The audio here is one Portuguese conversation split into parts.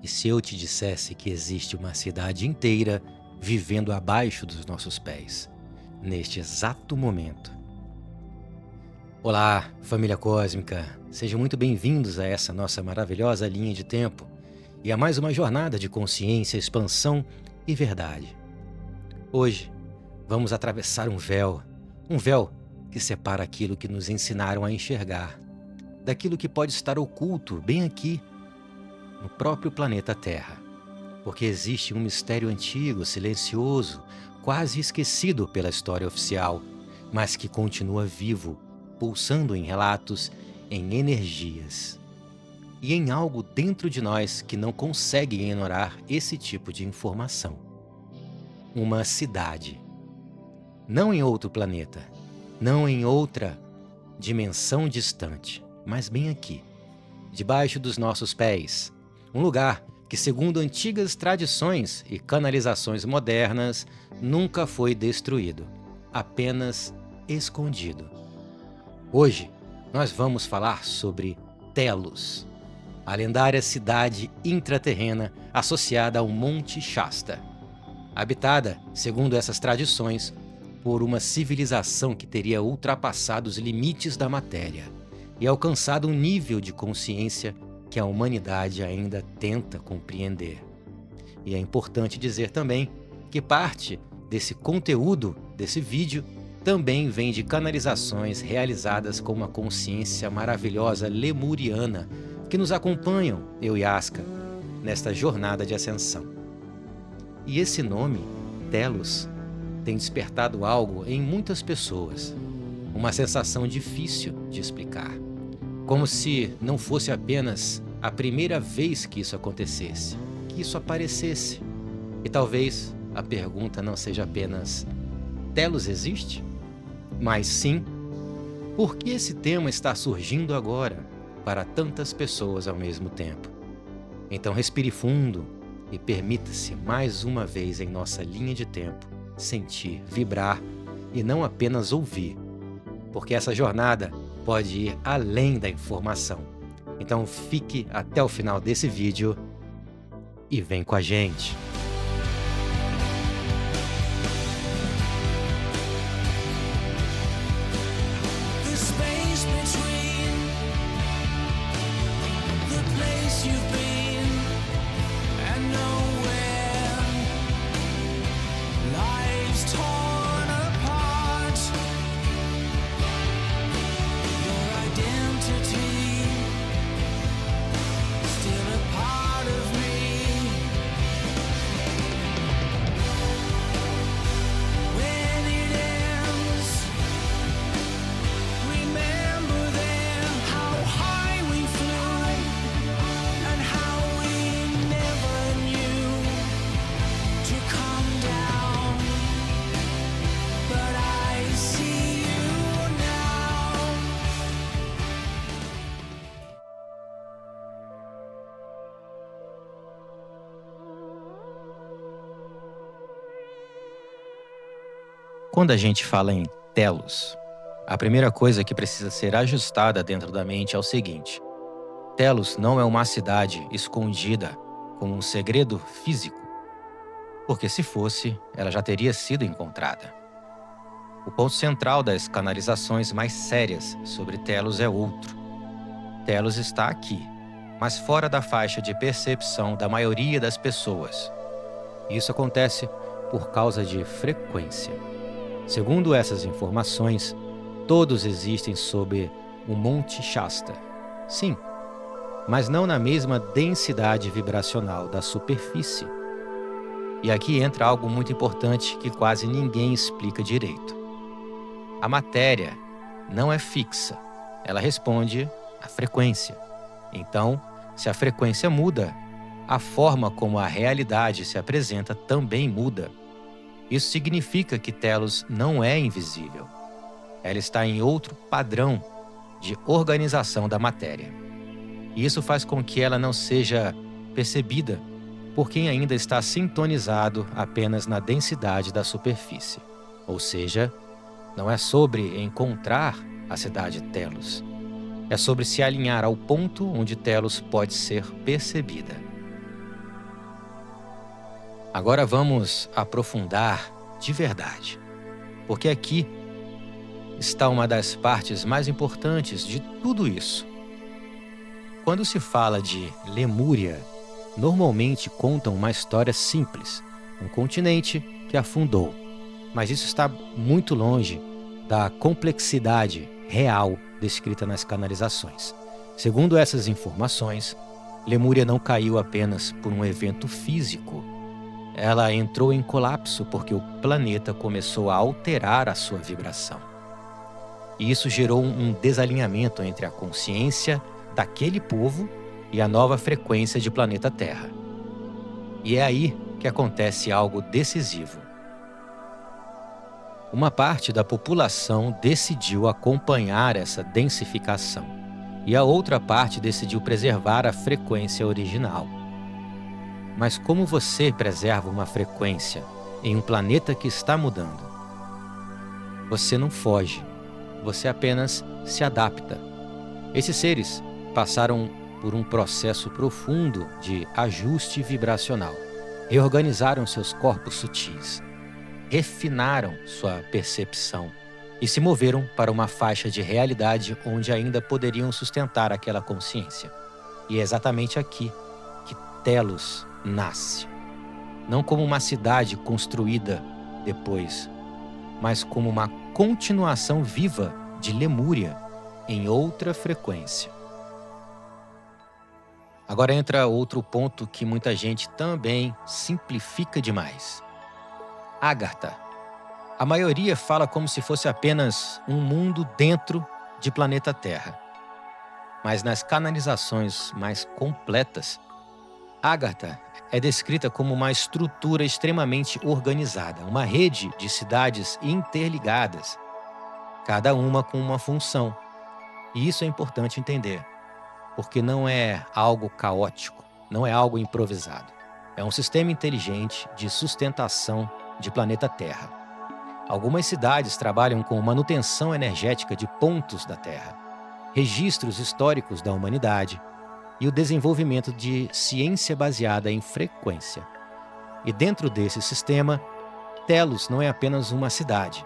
E se eu te dissesse que existe uma cidade inteira vivendo abaixo dos nossos pés, neste exato momento? Olá, família cósmica! Sejam muito bem-vindos a essa nossa maravilhosa linha de tempo e a mais uma jornada de consciência, expansão e verdade. Hoje, vamos atravessar um véu que separa aquilo que nos ensinaram a enxergar, daquilo que pode estar oculto bem aqui, no próprio planeta Terra. Porque existe um mistério antigo, silencioso, quase esquecido pela história oficial, mas que continua vivo, pulsando em relatos, em energias. E em algo dentro de nós que não consegue ignorar esse tipo de informação. Uma cidade. Não em outro planeta, não em outra dimensão distante, mas bem aqui, debaixo dos nossos pés. Um lugar que, segundo antigas tradições e canalizações modernas, nunca foi destruído, apenas escondido. Hoje, nós vamos falar sobre Telos, a lendária cidade intraterrena associada ao Monte Shasta, habitada, segundo essas tradições, por uma civilização que teria ultrapassado os limites da matéria e alcançado um nível de consciência que a humanidade ainda tenta compreender. E é importante dizer também que parte desse conteúdo, desse vídeo, também vem de canalizações realizadas com uma consciência maravilhosa lemuriana que nos acompanham, eu e Aska, nesta jornada de ascensão. E esse nome, Telos, tem despertado algo em muitas pessoas, uma sensação difícil de explicar. Como se não fosse apenas a primeira vez que isso acontecesse, que isso aparecesse. E talvez a pergunta não seja apenas: Telos existe? Mas sim, por que esse tema está surgindo agora para tantas pessoas ao mesmo tempo? Então respire fundo e permita-se mais uma vez em nossa linha de tempo sentir, vibrar e não apenas ouvir, porque essa jornada pode ir além da informação. Então fique até o final desse vídeo e vem com a gente. Quando a gente fala em Telos, a primeira coisa que precisa ser ajustada dentro da mente é o seguinte: Telos não é uma cidade escondida com um segredo físico, porque se fosse, ela já teria sido encontrada. O ponto central das canalizações mais sérias sobre Telos é outro. Telos está aqui, mas fora da faixa de percepção da maioria das pessoas. Isso acontece por causa de frequência. Segundo essas informações, todos existem sob o Monte Shasta. Sim, mas não na mesma densidade vibracional da superfície. E aqui entra algo muito importante que quase ninguém explica direito. A matéria não é fixa, ela responde à frequência. Então, se a frequência muda, a forma como a realidade se apresenta também muda. Isso significa que Telos não é invisível. Ela está em outro padrão de organização da matéria. E isso faz com que ela não seja percebida por quem ainda está sintonizado apenas na densidade da superfície. Ou seja, não é sobre encontrar a cidade Telos. É sobre se alinhar ao ponto onde Telos pode ser percebida. Agora vamos aprofundar de verdade, porque aqui está uma das partes mais importantes de tudo isso. Quando se fala de Lemúria, normalmente contam uma história simples, um continente que afundou, mas isso está muito longe da complexidade real descrita nas canalizações. Segundo essas informações, Lemúria não caiu apenas por um evento físico. Ela entrou em colapso porque o planeta começou a alterar a sua vibração. E isso gerou um desalinhamento entre a consciência daquele povo e a nova frequência de planeta Terra. E é aí que acontece algo decisivo. Uma parte da população decidiu acompanhar essa densificação, e a outra parte decidiu preservar a frequência original. Mas como você preserva uma frequência em um planeta que está mudando? Você não foge, você apenas se adapta. Esses seres passaram por um processo profundo de ajuste vibracional, reorganizaram seus corpos sutis, refinaram sua percepção e se moveram para uma faixa de realidade onde ainda poderiam sustentar aquela consciência. E é exatamente aqui que Telos nasce. Não como uma cidade construída depois, mas como uma continuação viva de Lemúria em outra frequência. Agora entra outro ponto que muita gente também simplifica demais. Agartha. A maioria fala como se fosse apenas um mundo dentro de planeta Terra. Mas nas canalizações mais completas, Agartha é descrita como uma estrutura extremamente organizada, uma rede de cidades interligadas, cada uma com uma função. E isso é importante entender, porque não é algo caótico, não é algo improvisado. É um sistema inteligente de sustentação de planeta Terra. Algumas cidades trabalham com manutenção energética de pontos da Terra, registros históricos da humanidade e o desenvolvimento de ciência baseada em frequência. E dentro desse sistema, Telos não é apenas uma cidade.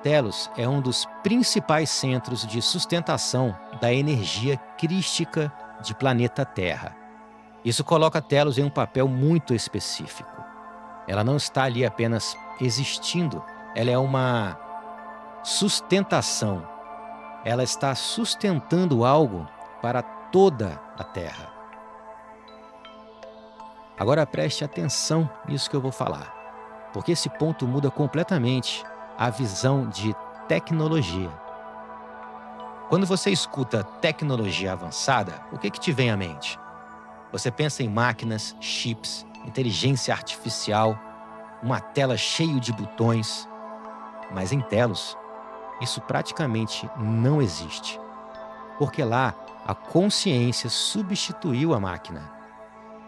Telos é um dos principais centros de sustentação da energia crística de planeta Terra. Isso coloca Telos em um papel muito específico. Ela não está ali apenas existindo, ela é uma sustentação. Ela está sustentando algo para toda a Terra. Agora preste atenção nisso que eu vou falar, porque esse ponto muda completamente a visão de tecnologia. Quando você escuta tecnologia avançada, o que te vem à mente? Você pensa em máquinas, chips, inteligência artificial, uma tela cheia de botões. Mas em Telos, isso praticamente não existe. Porque lá, a consciência substituiu a máquina.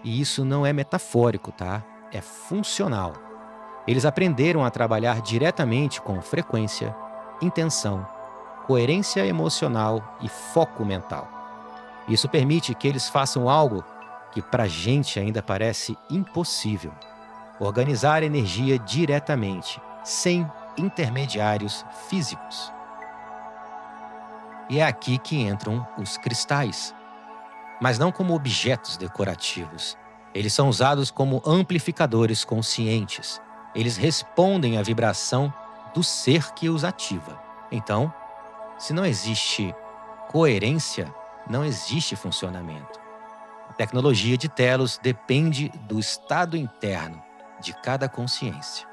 E isso não é metafórico, tá? É funcional. Eles aprenderam a trabalhar diretamente com frequência, intenção, coerência emocional e foco mental. Isso permite que eles façam algo que pra gente ainda parece impossível: organizar energia diretamente, sem intermediários físicos. E é aqui que entram os cristais, mas não como objetos decorativos. Eles são usados como amplificadores conscientes. Eles respondem à vibração do ser que os ativa. Então, se não existe coerência, não existe funcionamento. A tecnologia de Telos depende do estado interno de cada consciência.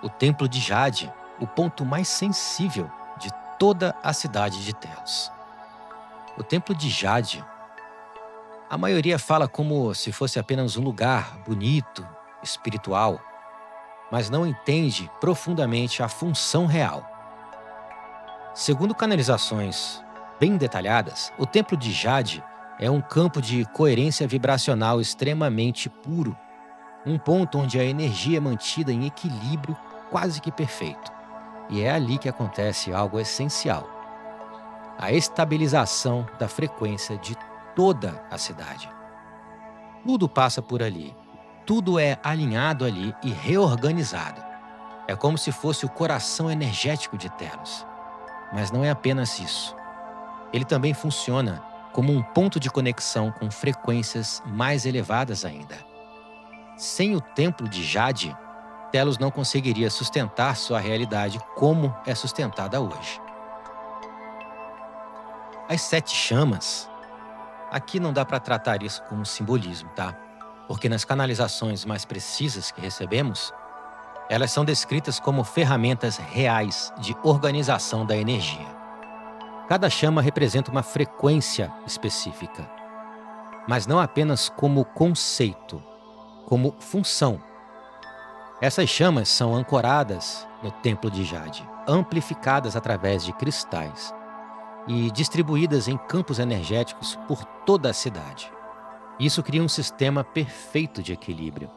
O Templo de Jade, o ponto mais sensível de toda a cidade de Telos. O Templo de Jade, a maioria fala como se fosse apenas um lugar bonito, espiritual, mas não entende profundamente a função real. Segundo canalizações bem detalhadas, o Templo de Jade é um campo de coerência vibracional extremamente puro, um ponto onde a energia é mantida em equilíbrio quase que perfeito. E é ali que acontece algo essencial: a estabilização da frequência de toda a cidade. Tudo passa por ali: tudo é alinhado ali e reorganizado. É como se fosse o coração energético de Telos. Mas não é apenas isso. Ele também funciona como um ponto de conexão com frequências mais elevadas ainda. Sem o templo de Jade, Telos não conseguiria sustentar sua realidade como é sustentada hoje. As 7 chamas, aqui não dá para tratar isso como simbolismo, tá? Porque nas canalizações mais precisas que recebemos, elas são descritas como ferramentas reais de organização da energia. Cada chama representa uma frequência específica, mas não apenas como conceito, como função. Essas chamas são ancoradas no Templo de Jade, amplificadas através de cristais e distribuídas em campos energéticos por toda a cidade. Isso cria um sistema perfeito de equilíbrio.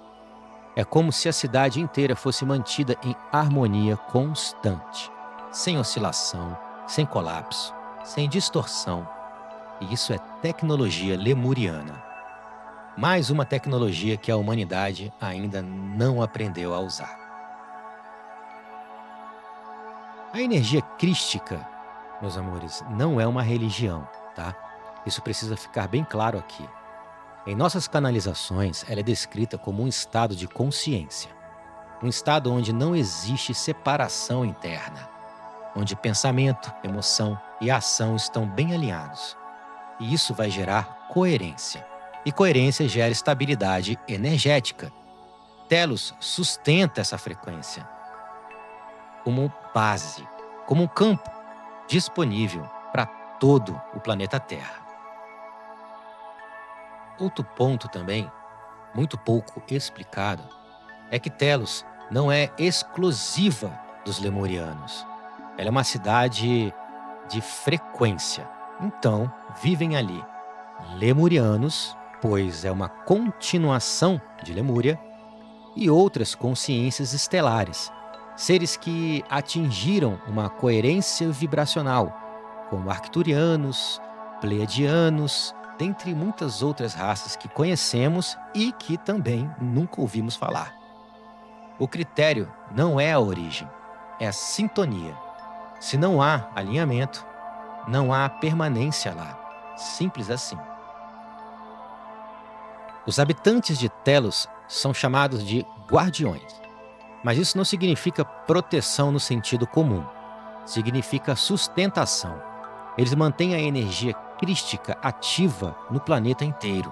É como se a cidade inteira fosse mantida em harmonia constante, sem oscilação, sem colapso, sem distorção. E isso é tecnologia lemuriana. Mais uma tecnologia que a humanidade ainda não aprendeu a usar. A energia crística, meus amores, não é uma religião, tá? Isso precisa ficar bem claro aqui. Em nossas canalizações, ela é descrita como um estado de consciência. Um estado onde não existe separação interna. Onde pensamento, emoção e ação estão bem alinhados. E isso vai gerar coerência. E coerência gera estabilidade energética. Telos sustenta essa frequência como base, como um campo disponível para todo o planeta Terra. Outro ponto também, muito pouco explicado, é que Telos não é exclusiva dos lemurianos. Ela é uma cidade de frequência. Então, vivem ali lemurianos, pois é uma continuação de Lemúria, e outras consciências estelares, seres que atingiram uma coerência vibracional, como arcturianos, pleiadianos, dentre muitas outras raças que conhecemos e que também nunca ouvimos falar. O critério não é a origem, é a sintonia. Se não há alinhamento, não há permanência lá. Simples assim. Os habitantes de Telos são chamados de guardiões, mas isso não significa proteção no sentido comum. Significa sustentação. Eles mantêm a energia crística ativa no planeta inteiro,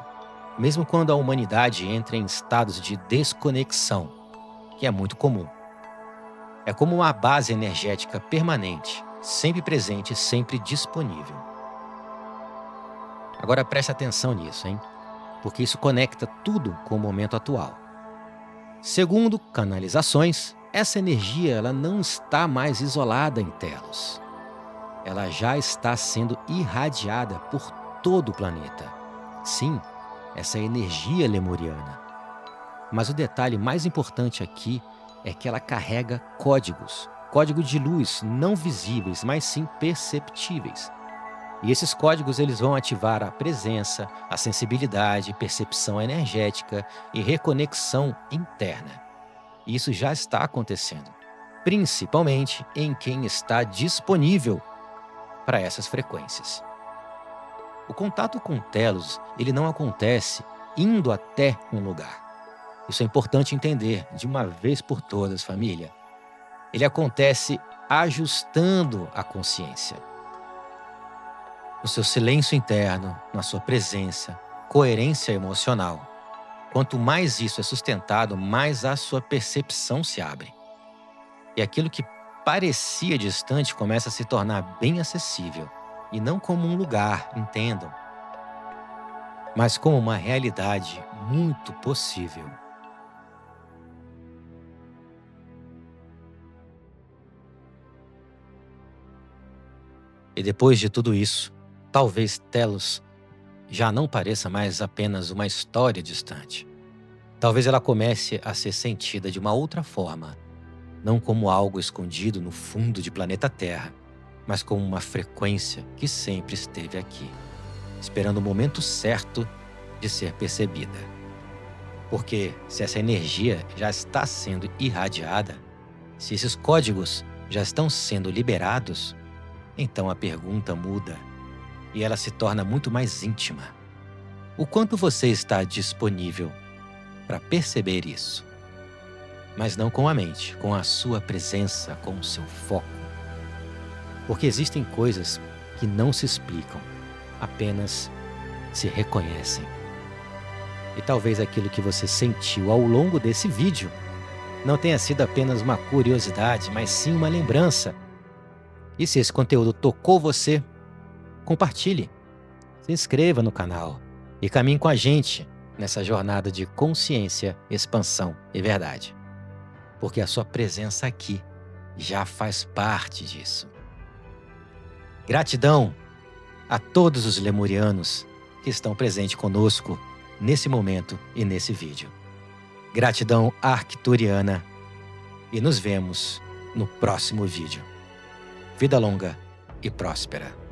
mesmo quando a humanidade entra em estados de desconexão, que é muito comum. É como uma base energética permanente, sempre presente, sempre disponível. Agora preste atenção nisso, hein? Porque isso conecta tudo com o momento atual. Segundo canalizações, essa energia ela não está mais isolada em Telos. Ela já está sendo irradiada por todo o planeta. Sim, essa energia lemuriana. Mas o detalhe mais importante aqui é que ela carrega códigos. Códigos de luz não visíveis, mas sim perceptíveis. E esses códigos eles vão ativar a presença, a sensibilidade, percepção energética e reconexão interna. E isso já está acontecendo, principalmente em quem está disponível para essas frequências. O contato com Telos, ele não acontece indo até um lugar. Isso é importante entender de uma vez por todas, família. Ele acontece ajustando a consciência. No seu silêncio interno, na sua presença, coerência emocional. Quanto mais isso é sustentado, mais a sua percepção se abre. E aquilo que parecia distante começa a se tornar bem acessível. E não como um lugar, entendam, mas como uma realidade muito possível. E depois de tudo isso, talvez Telos já não pareça mais apenas uma história distante. Talvez ela comece a ser sentida de uma outra forma, não como algo escondido no fundo de planeta Terra, mas como uma frequência que sempre esteve aqui, esperando o momento certo de ser percebida. Porque se essa energia já está sendo irradiada, se esses códigos já estão sendo liberados, então a pergunta muda e ela se torna muito mais íntima. O quanto você está disponível para perceber isso? Mas não com a mente, com a sua presença, com o seu foco. Porque existem coisas que não se explicam, apenas se reconhecem. E talvez aquilo que você sentiu ao longo desse vídeo não tenha sido apenas uma curiosidade, mas sim uma lembrança. E se esse conteúdo tocou você, compartilhe, se inscreva no canal e caminhe com a gente nessa jornada de consciência, expansão e verdade. Porque a sua presença aqui já faz parte disso. Gratidão a todos os lemurianos que estão presentes conosco nesse momento e nesse vídeo. Gratidão arcturiana e nos vemos no próximo vídeo. Vida longa e próspera.